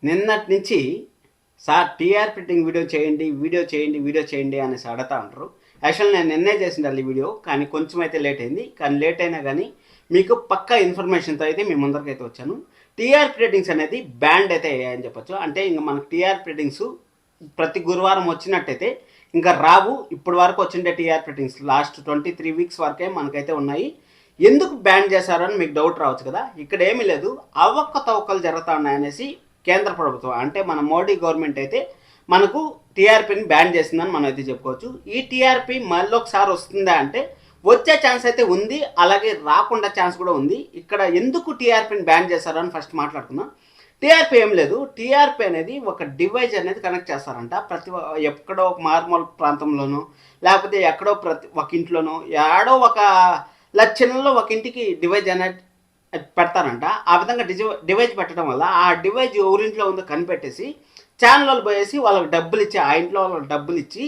నిన్నటి నుంచి sir TR fitting video చేయండి అనేసి అడుగుతా ఉంటారు. యాక్చువల్ నేను నిన్నే చేసిండాలి ఈ వీడియో, కానీ కొంచెం అయితే లేట్ అయింది. కానీ లేట్ అయినా కానీ మీకు పక్కా ఇన్ఫర్మేషన్తో అయితే మీ ముందరికైతే వచ్చాను. టీఆర్ రేటింగ్స్ అనేది బ్యాండ్ అయితే అయ్యాయని చెప్పొచ్చు. అంటే ఇంకా మనకు టీఆర్ రేటింగ్స్ ప్రతి గురువారం వచ్చినట్టయితే ఇంకా రావు. ఇప్పటి వరకు వచ్చిండే టీఆర్ రేటింగ్స్ లాస్ట్ 23 వీక్స్ వరకే మనకైతే ఉన్నాయి. ఎందుకు బ్యాన్ చేశారని మీకు డౌట్ రావచ్చు కదా. ఇక్కడ ఏమీ లేదు, అవకతవకలు జరుగుతూ ఉన్నాయనేసి కేంద్ర ప్రభుత్వం అంటే మన మోడీ గవర్నమెంట్ అయితే మనకు టీఆర్పీని బ్యాన్ చేసిందని మనం అయితే చెప్పుకోవచ్చు. ఈ టీఆర్పీ మళ్ళీ ఒకసారి వస్తుందా అంటే వచ్చే ఛాన్స్ అయితే ఉంది, అలాగే రాకుండా ఛాన్స్ కూడా ఉంది. ఇక్కడ ఎందుకు టీఆర్పీని బ్యాన్ చేశారని ఫస్ట్ మాట్లాడుకుందాం. టీఆర్పీ ఏం లేదు, టీఆర్పీ అనేది ఒక డివైజ్ అనేది కనెక్ట్ చేస్తారంట. ఎక్కడో ఒక మారుమూల ప్రాంతంలోనో లేకపోతే ఎక్కడో ఒక ఇంట్లోనో ఏడో ఒక లక్షణంలో ఒక ఇంటికి డివైజ్ అనేది పెడతారంట. ఆ విధంగా డివైజ్ పెట్టడం వల్ల ఆ డివైజ్ ఎవరింట్లో ఉందో కనిపెట్టేసి ఛానల్ పోయేసి వాళ్ళకి డబ్బులు ఇచ్చి, ఆ ఇంట్లో వాళ్ళకి డబ్బులు ఇచ్చి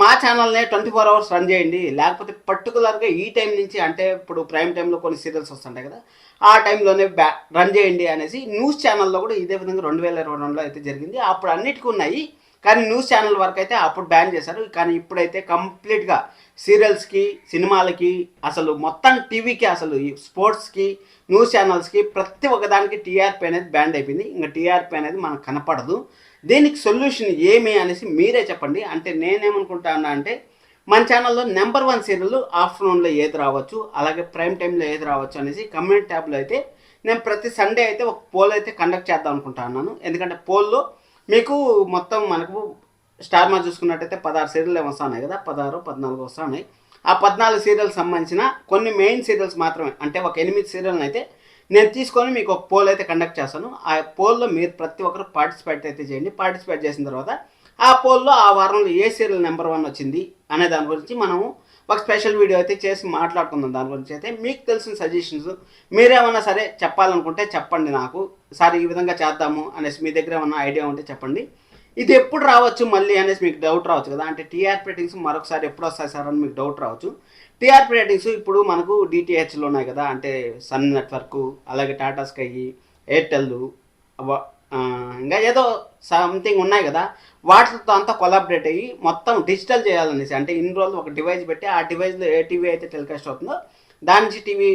మా ఛానల్నే 24 అవర్స్ రన్ చేయండి, లేకపోతే పర్టికులర్గా ఈ టైం నుంచి, అంటే ఇప్పుడు ప్రైమ్ టైంలో కొన్ని సీరియల్స్ వస్తుంటాయి కదా, ఆ టైంలోనే రన్ చేయండి అనేసి న్యూస్ ఛానల్లో కూడా ఇదే విధంగా 2022లో అయితే జరిగింది. అప్పుడు అన్నిటికీ ఉన్నాయి, కానీ న్యూస్ ఛానల్ వరకు అయితే అప్పుడు బ్యాన్ చేశారు. కానీ ఇప్పుడైతే కంప్లీట్గా సీరియల్స్కి, సినిమాలకి, అసలు మొత్తం టీవీకి, అసలు స్పోర్ట్స్కి, న్యూస్ ఛానల్స్కి ప్రతి ఒక్కదానికి టీఆర్పీ అనేది బ్యాన్ అయిపోయింది. ఇంకా టీఆర్పీ అనేది మనకు కనపడదు. దీనికి సొల్యూషన్ ఏమి అనేసి మీరే చెప్పండి. అంటే నేనేమనుకుంటాను అంటే మన ఛానల్లో నెంబర్ 1 సీరియల్ ఆఫ్టర్నూన్లో ఏది రావచ్చు, అలాగే ప్రైమ్ టైంలో ఏది రావచ్చు అనేసి కమ్యూనిటీ ట్యాబ్లో అయితే నేను ప్రతి సండే అయితే ఒక పోల్ అయితే కండక్ట్ చేద్దాం అనుకుంటున్నాను. ఎందుకంటే పోల్లో మీకు మొత్తం మనకు స్టార్ మా చూసుకున్నట్టయితే 16 సీరియల్ వస్తున్నాయి కదా, 16, 14 వస్తున్నాయి. ఆ 14 సీరియల్స్ సంబంధించిన కొన్ని మెయిన్ సీరియల్స్ మాత్రమే, అంటే ఒక 8 సీరియల్ని అయితే నేను తీసుకొని మీకు ఒక పోల్ అయితే కండక్ట్ చేస్తాను. ఆ పోల్లో మీరు ప్రతి ఒక్కరు పార్టిసిపేట్ అయితే చేయండి. పార్టిసిపేట్ చేసిన తర్వాత ఆ పోల్లో ఆ వారంలో ఏ సీరియల్ నెంబర్ 1 వచ్చింది అనే దాని గురించి మనము ఒక స్పెషల్ వీడియో అయితే చేసి మాట్లాడుకుందాం. దాని గురించి అయితే మీకు తెలిసిన సజెషన్స్ మీరేమన్నా సరే చెప్పాలనుకుంటే చెప్పండి నాకు. సార్ ఈ విధంగా చేద్దాము అనేసి మీ దగ్గర ఏమన్నా ఐడియా ఉంటే చెప్పండి. ఇది ఎప్పుడు రావచ్చు మళ్ళీ అనేసి మీకు డౌట్ రావచ్చు కదా. అంటే టీఆర్పీ రేటింగ్స్ మరొకసారి ఎప్పుడు వస్తాయి సార్ అని మీకు డౌట్ రావచ్చు. టీఆర్పీ రేటింగ్స్ ఇప్పుడు మనకు డిటిహెచ్లో ఉన్నాయి కదా, అంటే సన్ నెట్వర్క్, అలాగే టాటా స్కై, ఎయిర్టెల్, ఇంకా ఏదో సంథింగ్ ఉన్నాయి కదా, వాటితో అంతా కొలాబరేట్ అయ్యి మొత్తం డిజిటల్ చేయాలనేసి, అంటే ఇన్ని రోజులు ఒక డివైస్ పెట్టి ఆ డివైస్లో ఏ టీవీ అయితే టెలికాస్ట్ అవుతుందో దాని నుంచి టీవీ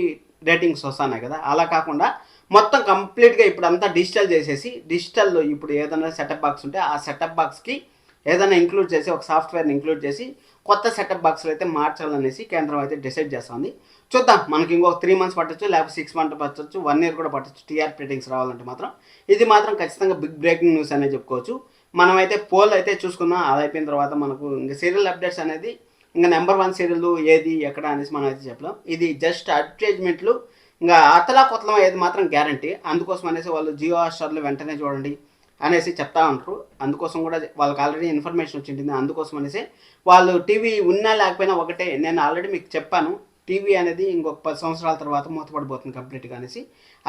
రేటింగ్స్ వస్తున్నాయి కదా. అలా కాకుండా మొత్తం కంప్లీట్గా ఇప్పుడు అంతా డిజిటల్ చేసేసి, డిజిటల్లో ఇప్పుడు ఏదైనా సెటప్ బాక్స్ ఉంటే ఆ సెటప్ బాక్స్కి ఏదైనా ఇంక్లూడ్ చేసి, ఒక సాఫ్ట్వేర్ని ఇంక్లూడ్ చేసి కొత్త సెటప్ బాక్స్లో అయితే మార్చాలనేసి కేంద్రం అయితే డిసైడ్ చేస్తుంది. చూద్దాం, మనకి ఇంకొక 3 మంత్స్ పట్టచ్చు, లేకపోతే 6 మంత్స్ పట్టచ్చు, 1 ఇయర్ కూడా పట్టచ్చు టీఆర్పీ రేటింగ్స్ రావాలంటే మాత్రం. ఇది మాత్రం ఖచ్చితంగా బిగ్ బ్రేకింగ్ న్యూస్ అనేది చెప్పుకోవచ్చు. మనమైతే పోల్ అయితే చూసుకుందాం. అది అయిపోయిన తర్వాత మనకు ఇంకా సీరియల్ అప్డేట్స్ అనేది ఇంకా నెంబర్ 1 సీరియల్ ఏది ఎక్కడ అనేసి మనం అయితే చెప్పలేం. ఇది జస్ట్ అడ్వర్టైజ్మెంట్లు, ఇంకా అతలా కొత్తలం అయ్యేది మాత్రం గ్యారంటీ. అందుకోసం అనేసి వాళ్ళు జియో హాట్‌స్టార్లో వెంటనే చూడండి అనేసి చెప్తా ఉంటారు. అందుకోసం కూడా వాళ్ళకి ఆల్రెడీ ఇన్ఫర్మేషన్ వచ్చింటుంది. అందుకోసం అనేసి వాళ్ళు టీవీ ఉన్నా లేకపోయినా ఒకటే. నేను ఆల్రెడీ మీకు చెప్పాను, టీవీ అనేది ఇంకొక 10 సంవత్సరాల తర్వాత మూతపడిపోతుంది కంప్లీట్గా అనేసి.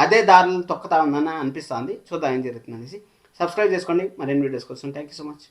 అదే దారులు తొక్కుతా ఉందని అనిపిస్తుంది. చూద్దాం ఏం జరుగుతుంది అనేసి. సబ్స్క్రైబ్ చేసుకోండి మరిన్ని వీడియోస్ కోసం. Thank you so much.